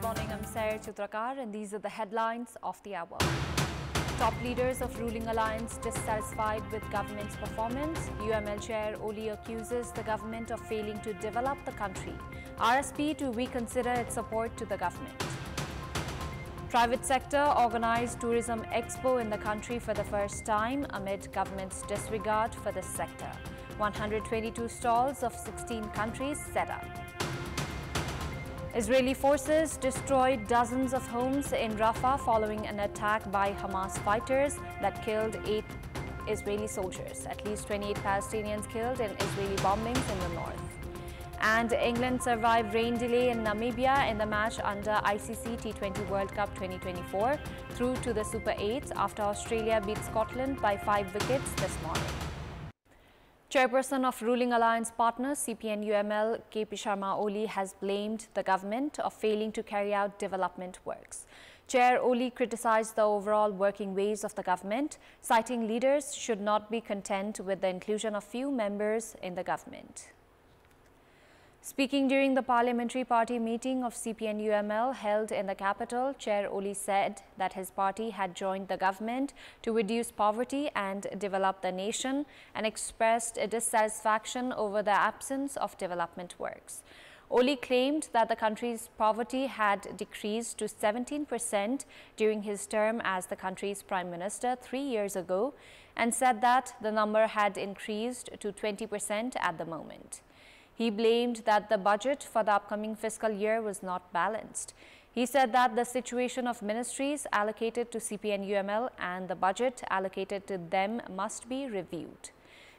morning, I'm Chitrakar, and these are the headlines of the hour. Top leaders of ruling alliance dissatisfied with government's performance. UML chair Oli accuses the government of failing to develop the country. RSP to reconsider its support to the government. Private sector organized tourism expo in the country for the first time amid government's disregard for this sector. 122 stalls of 16 countries set up. Israeli forces destroyed dozens of homes in Rafah following an attack by Hamas fighters that killed 8 Israeli soldiers. At least 28 Palestinians killed in Israeli bombings in the north. And England survived rain delay in Namibia in the match under ICC T20 World Cup 2024 through to the Super 8 after Australia beat Scotland by 5 wickets this morning. Chairperson of ruling alliance partners CPN-UML KP Sharma Oli has blamed the government of failing to carry out development works. Chair Oli criticized the overall working ways of the government, citing leaders should not be content with the inclusion of few members in the government. Speaking during the parliamentary party meeting of CPN-UML held in the capital, Chair Oli said that his party had joined the government to reduce poverty and develop the nation and expressed a dissatisfaction over the absence of development works. Oli claimed that the country's poverty had decreased to 17% during his term as the country's Prime Minister 3 years ago and said that the number had increased to 20% at the moment. He blamed that the budget for the upcoming fiscal year was not balanced. He said that the situation of ministries allocated to CPN-UML and the budget allocated to them must be reviewed.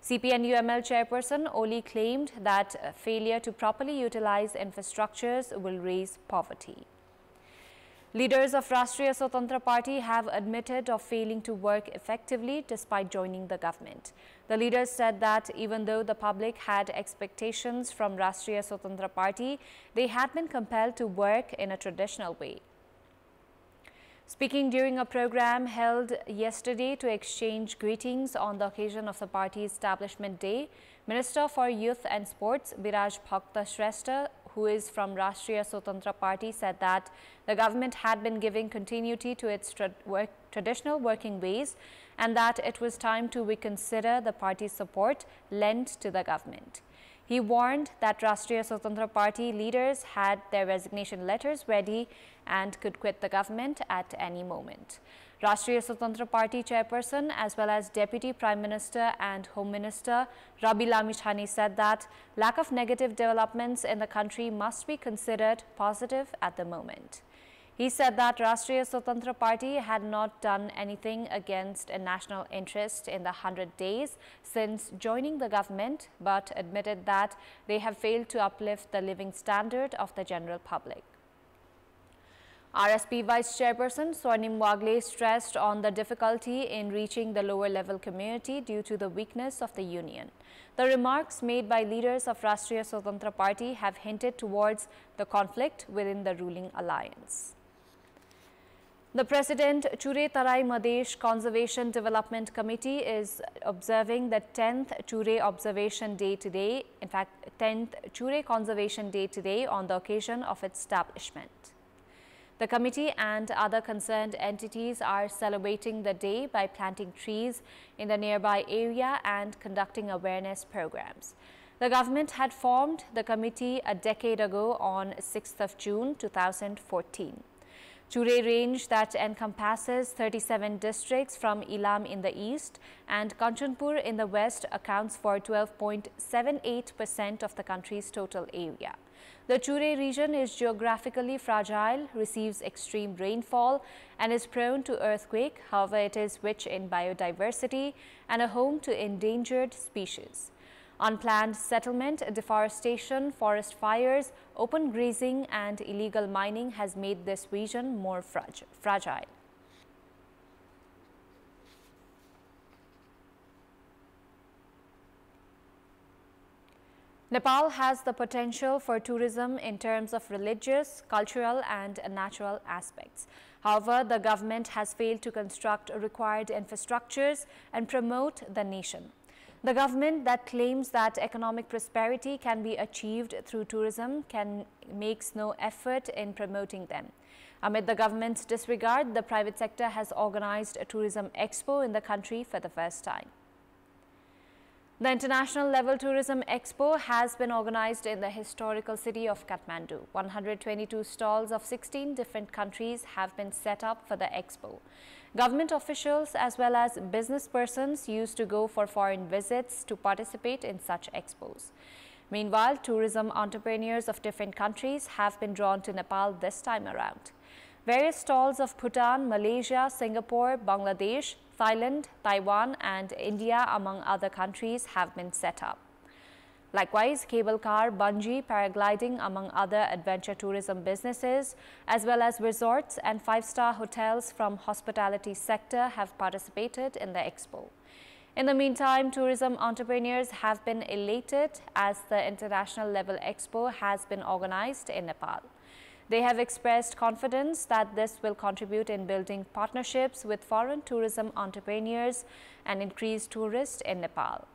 CPN-UML chairperson Oli claimed that failure to properly utilize infrastructures will raise poverty. Leaders of Rashtriya Swatantra Party have admitted of failing to work effectively despite joining the government. The leaders said that even though the public had expectations from Rashtriya Swatantra Party, they had been compelled to work in a traditional way. Speaking during a program held yesterday to exchange greetings on the occasion of the party's establishment day, Minister for Youth and Sports Biraj Bhakta Shrestha, who is from Rashtriya Swatantra Party, said that the government had been giving continuity to its traditional working ways and that it was time to reconsider the party's support lent to the government. He warned that Rashtriya Swatantra Party leaders had their resignation letters ready and could quit the government at any moment. Rashtriya Swatantra Party chairperson as well as Deputy Prime Minister and Home Minister Rabi Lamithani said that lack of negative developments in the country must be considered positive at the moment. He said that Rashtriya Swatantra Party had not done anything against a national interest in the 100 days since joining the government, but admitted that they have failed to uplift the living standard of the general public. RSP Vice Chairperson Swarnim Wagle stressed on the difficulty in reaching the lower level community due to the weakness of the union. The remarks made by leaders of Rashtriya Swatantra Party have hinted towards the conflict within the ruling alliance. The President Chure Tarai Madesh Conservation Development Committee is observing the 10th Chure Observation Day today, in fact 10th Chure Conservation Day today on the occasion of its establishment. The committee and other concerned entities are celebrating the day by planting trees in the nearby area and conducting awareness programs. The government had formed the committee a decade ago on 6th of June 2014. Chure range that encompasses 37 districts from Ilam in the east and Kanchanpur in the west accounts for 12.78% of the country's total area. The Chure region is geographically fragile, receives extreme rainfall and is prone to earthquake. However, it is rich in biodiversity and a home to endangered species. Unplanned settlement, deforestation, forest fires, open grazing and illegal mining has made this region more fragile. Nepal has the potential for tourism in terms of religious, cultural and natural aspects. However, the government has failed to construct required infrastructures and promote the nation. The government that claims that economic prosperity can be achieved through tourism makes no effort in promoting them. Amid the government's disregard, the private sector has organized a tourism expo in the country for the first time. The international level tourism expo has been organized in the historical city of Kathmandu. 122 stalls of 16 different countries have been set up for the expo. Government officials as well as business persons used to go for foreign visits to participate in such expos. Meanwhile, tourism entrepreneurs of different countries have been drawn to Nepal this time around. Various stalls of Bhutan, Malaysia, Singapore, Bangladesh, Thailand, Taiwan and India among other countries have been set up. Likewise, cable car, bungee, paragliding among other adventure tourism businesses as well as resorts and five-star hotels from hospitality sector have participated in the expo. In the meantime, tourism entrepreneurs have been elated as the international level expo has been organized in Nepal. They have expressed confidence that this will contribute in building partnerships with foreign tourism entrepreneurs and increase tourists in Nepal.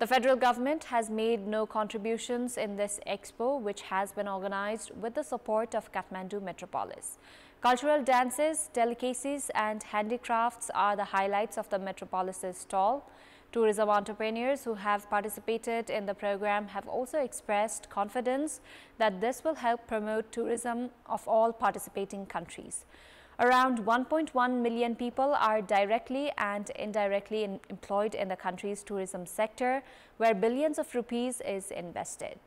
The federal government has made no contributions in this expo, which has been organized with the support of Kathmandu Metropolis. Cultural dances, delicacies and handicrafts are the highlights of the Metropolis's stall. Tourism entrepreneurs who have participated in the program have also expressed confidence that this will help promote tourism of all participating countries. Around 1.1 million people are directly and indirectly employed in the country's tourism sector, where billions of rupees is invested.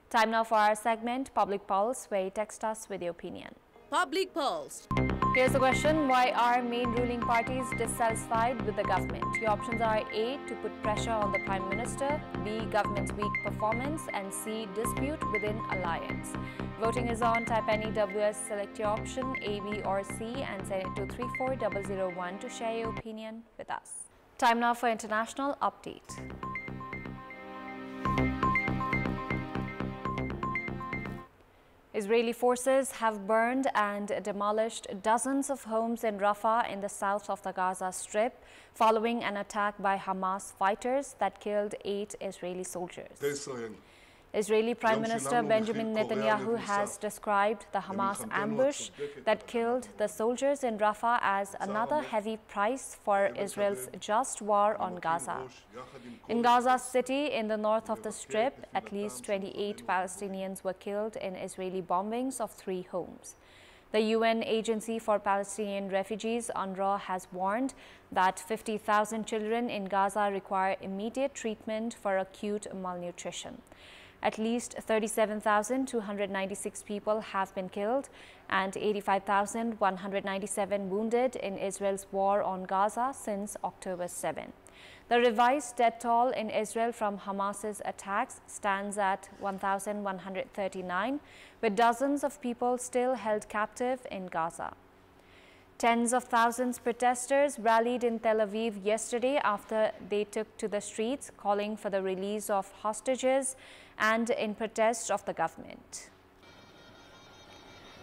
Time now for our segment, Public Pulse, where you text us with your opinion. Public Pulse. Here's the question: why are main ruling parties dissatisfied with the government? Your options are A, to put pressure on the Prime Minister, B, government's weak performance, and C, dispute within alliance. Voting is on. Type any WS, select your option A, B or C and send it to 34001 to share your opinion with us. Time now for international update. Israeli forces have burned and demolished dozens of homes in Rafah in the south of the Gaza Strip following an attack by Hamas fighters that killed 8 Israeli soldiers. Israeli Prime Minister Benjamin Netanyahu has described the Hamas ambush that killed the soldiers in Rafah as another heavy price for Israel's just war on Gaza. In Gaza City, in the north of the Strip, at least 28 Palestinians were killed in Israeli bombings of 3 homes. The UN Agency for Palestinian Refugees, UNRWA, has warned that 50,000 children in Gaza require immediate treatment for acute malnutrition. At least 37,296 people have been killed and 85,197 wounded in Israel's war on Gaza since October 7. The revised death toll in Israel from Hamas's attacks stands at 1,139, with dozens of people still held captive in Gaza. Tens of thousands of protesters rallied in Tel Aviv yesterday after they took to the streets calling for the release of hostages and in protest of the government.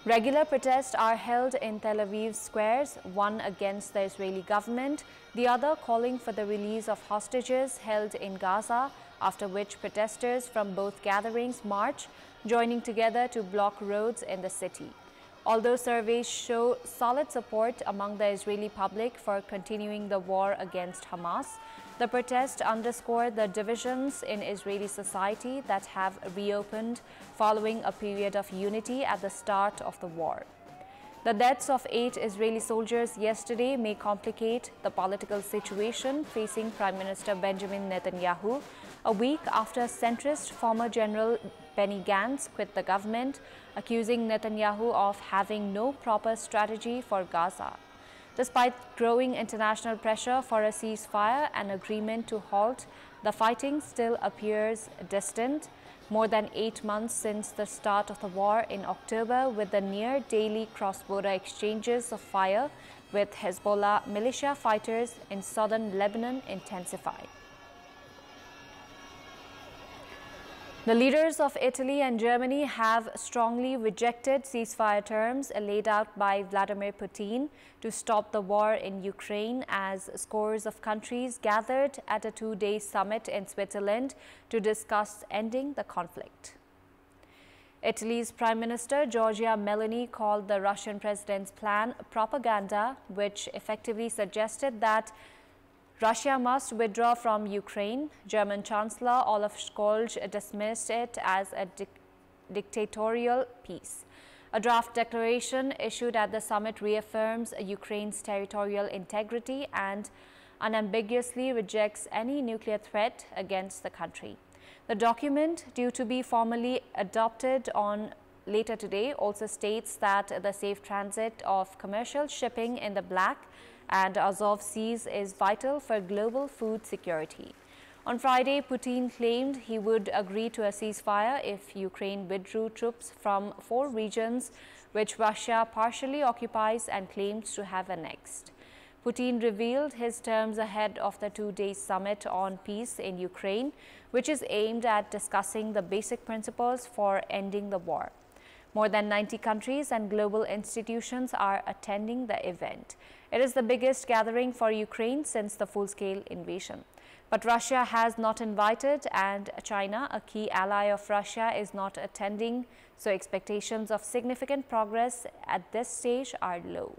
Regular protests are held in Tel Aviv squares, one against the Israeli government, the other calling for the release of hostages held in Gaza, after which protesters from both gatherings march, joining together to block roads in the city. Although surveys show solid support among the Israeli public for continuing the war against Hamas, the protests underscore the divisions in Israeli society that have reopened following a period of unity at the start of the war. The deaths of 8 Israeli soldiers yesterday may complicate the political situation facing Prime Minister Benjamin Netanyahu, a week after centrist former General Benny Gantz quit the government, accusing Netanyahu of having no proper strategy for Gaza. Despite growing international pressure for a ceasefire and agreement to halt, the fighting still appears distant, more than 8 months since the start of the war in October, with the near-daily cross-border exchanges of fire with Hezbollah militia fighters in southern Lebanon intensifying. The leaders of Italy and Germany have strongly rejected ceasefire terms laid out by Vladimir Putin to stop the war in Ukraine as scores of countries gathered at a two-day summit in Switzerland to discuss ending the conflict. Italy's Prime Minister Giorgia Meloni called the Russian president's plan propaganda, which effectively suggested that Russia must withdraw from Ukraine. German Chancellor Olaf Scholz dismissed it as a dictatorial peace. A draft declaration issued at the summit reaffirms Ukraine's territorial integrity and unambiguously rejects any nuclear threat against the country. The document, due to be formally adopted on later today, also states that the safe transit of commercial shipping in the Black and Azov Seas is vital for global food security. On Friday, Putin claimed he would agree to a ceasefire if Ukraine withdrew troops from 4 regions which Russia partially occupies and claims to have annexed. Putin revealed his terms ahead of the two-day summit on peace in Ukraine, which is aimed at discussing the basic principles for ending the war. More than 90 countries and global institutions are attending the event. It is the biggest gathering for Ukraine since the full-scale invasion. But Russia has not invited, and China, a key ally of Russia, is not attending, so expectations of significant progress at this stage are low.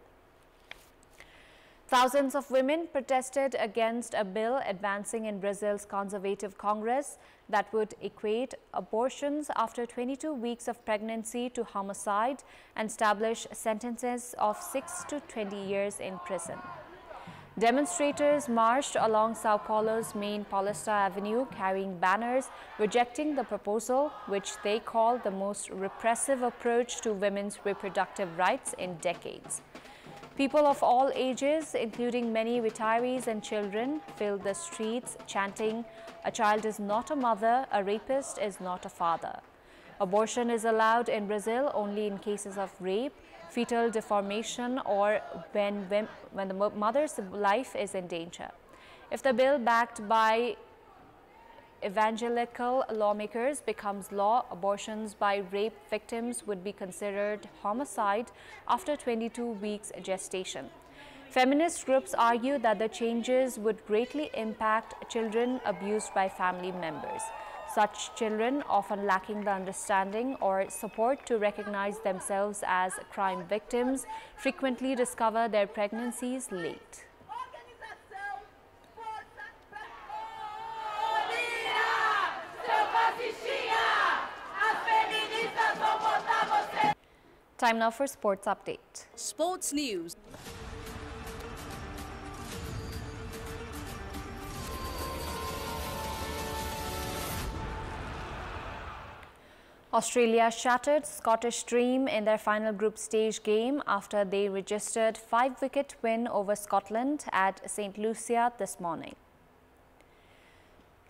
Thousands of women protested against a bill advancing in Brazil's Conservative Congress that would equate abortions after 22 weeks of pregnancy to homicide and establish sentences of 6 to 20 years in prison. Demonstrators marched along Sao Paulo's main Paulista Avenue carrying banners rejecting the proposal, which they call the most repressive approach to women's reproductive rights in decades. People of all ages, including many retirees and children, filled the streets chanting, "A child is not a mother, a rapist is not a father." Abortion is allowed in Brazil only in cases of rape, fetal deformation, or when the mother's life is in danger. If the bill backed by evangelical lawmakers becomes law, abortions by rape victims would be considered homicide after 22 weeks gestation. Feminist groups argue that the changes would greatly impact children abused by family members. Such children, often lacking the understanding or support to recognize themselves as crime victims, frequently discover their pregnancies late. Time now for sports update. Sports news. Australia shattered Scottish dream in their final group stage game after they registered 5-wicket win over Scotland at St. Lucia this morning.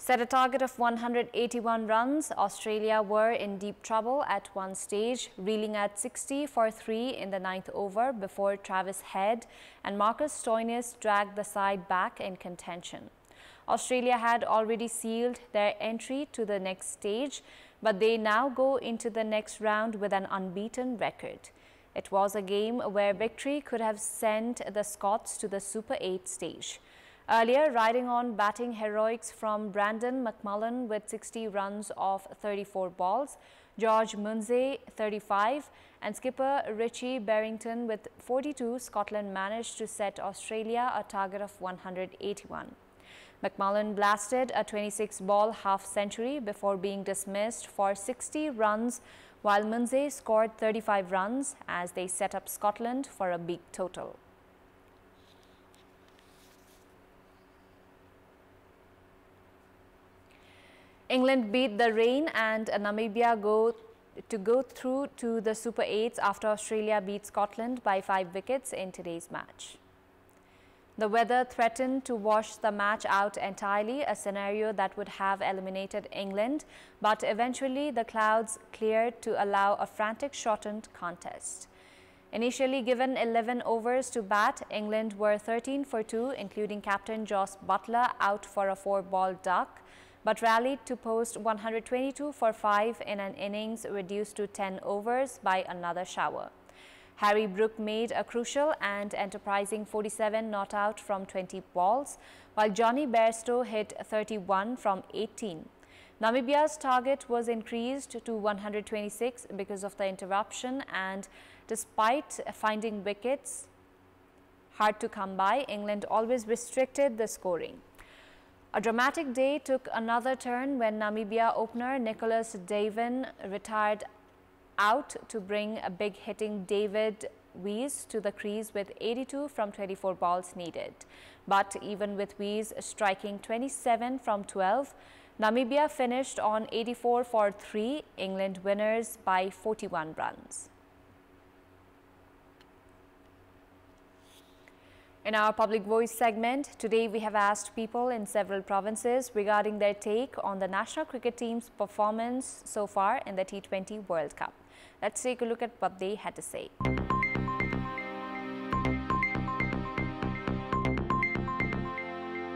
Set a target of 181 runs, Australia were in deep trouble at one stage, reeling at 60 for 3 in the 9th over before Travis Head and Marcus Stoinis dragged the side back in contention. Australia had already sealed their entry to the next stage, but they now go into the next round with an unbeaten record. It was a game where victory could have sent the Scots to the Super 8 stage. Earlier, riding on batting heroics from Brandon McMullen with 60 runs off 34 balls, George Munsey 35 and skipper Richie Berrington with 42, Scotland managed to set Australia a target of 181. McMullen blasted a 26-ball half-century before being dismissed for 60 runs, while Munsey scored 35 runs as they set up Scotland for a big total. England beat the Rain and Namibia go through to the Super 8s after Australia beat Scotland by 5 wickets in today's match. The weather threatened to wash the match out entirely, a scenario that would have eliminated England, but eventually the clouds cleared to allow a frantic shortened contest. Initially given 11 overs to bat, England were 13 for 2, including captain Jos Buttler out for a 4-ball duck. but rallied to post 122 for 5 in an innings reduced to 10 overs by another shower. Harry Brook made a crucial and enterprising 47 not out from 20 balls, while Johnny Bairstow hit 31 from 18. Namibia's target was increased to 126 because of the interruption, and despite finding wickets hard to come by, England always restricted the scoring. A dramatic day took another turn when Namibia opener Nicholas Davin retired out to bring a big hitting David Wiese to the crease with 82 from 24 balls needed. But even with Wiese striking 27 from 12, Namibia finished on 84 for 3, England winners by 41 runs. In our Public Voice segment, today we have asked people in several provinces regarding their take on the national cricket team's performance so far in the T20 World Cup. Let's take a look at what they had to say.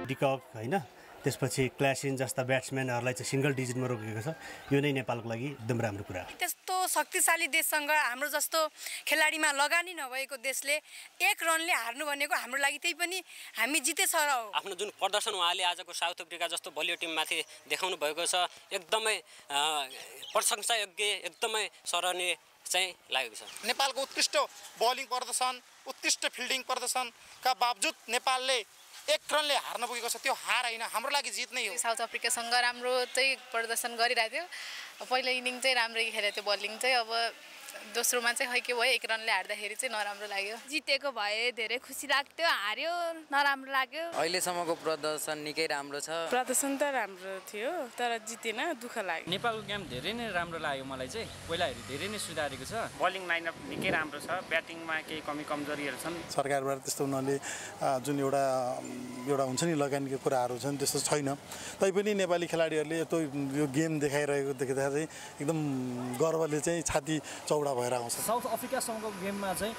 डिकक हैन त्यसपछि Klaasen जस्ता ब्याट्सम्यानहरुलाई चाहिँ single डिजिटमा रोकेको छ यो नै नेपालको लागि एकदम राम्रो कुरा हो त्यस्तो शक्तिशाली देशसँग हाम्रो जस्तो खेलाडीमा लगानी नभएको देशले एक रनले हार्नु भनेको हाम्रो लागि त्यही पनि हामी जितेछ र हो आफ्नो जुन प्रदर्शन उहाँले आजको साउथ अफ्रिका जस्तो बलियो टिममाथि देखाउनु भएको छ एकदमै प्रशंसायोग्य एकदमै सराहनीय चाहिँ लागेको छ नेपालको उत्कृष्ट बलिङ प्रदर्शन उत्कृष्ट फिल्डिङ प्रदर्शनका बावजुद नेपालले एक रनले हार्न पुगेको छ त्यो हार हैन हाम्रो लागि जित नै हो साउथ अफ्रिकासँग राम्रो चाहिँ प्रदर्शन गरिरहेथ्यो पहिलो इनिङ चाहिँ राम्रै खेलेको थियो बलिङ चाहिँ अब दोस्रोमा चाहिँ खै के भयो एक रनले हार्दाखेरि चाहिँ नराम्रो लाग्यो जितेको भए धेरै खुसी लाग्थ्यो हार्यो नराम्रो लाग्यो अहिलेसम्मको प्रदर्शन निकै राम्रो छ प्रदर्शन त राम्रो थियो तर जितेन दुःख लाग्यो नेपालको गेम धेरै नै राम्रो लाग्यो मलाई चाहिँ पहिला हेरी धेरै नै सुधारेको छ बलिङ लाइनअप निकै राम्रो छ ब्याटिङमा केही कमी कमजोरीहरू छन् सरकारबाट त्यस्तो उनीहरूले जुन एउटा हुन्छ नि लगानीको कुराहरू छन् त्यस्तो छैन तैपनि नेपाली खेलाडीहरूले यो गेम देखाइरहेको देख्दा चाहिँ एकदम गर्वले चाहिँ छाती चौडा भएर आउँछ साउथ अफ्रिकासँगको गेममा चाहिँ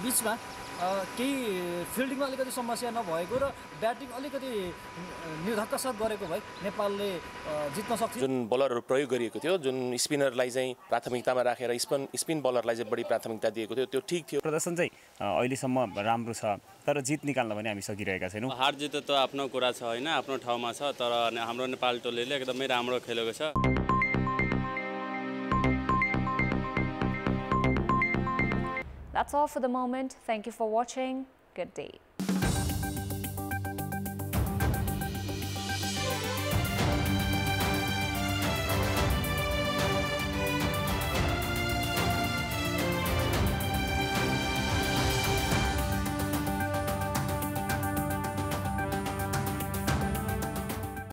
बीचमा केही फिल्डिङमा अलिकति समस्या नभएको र ब्याटिङ अलिकति निर्धक्कसक गरेको भए नेपालले जित्न सक्थ्यो जुन बलरहरू प्रयोग गरिएको थियो जुन स्पिनरलाई चाहिँ प्राथमिकतामा राखेर स्पिन बलरलाई चाहिँ बढी प्राथमिकता दिएको थियो त्यो ठीक थियो प्रदर्शन चाहिँ अहिलेसम्म राम्रो छ तर जित निकाल्न पनि हामी सकिरहेका छैनौँ हार जित त आफ्नो कुरा छ हैन आफ्नो ठाउँमा छ तर हाम्रो नेपाल टोलीले एकदमै राम्रो खेलेको छ That's all for the moment. Thank you for watching. Good day.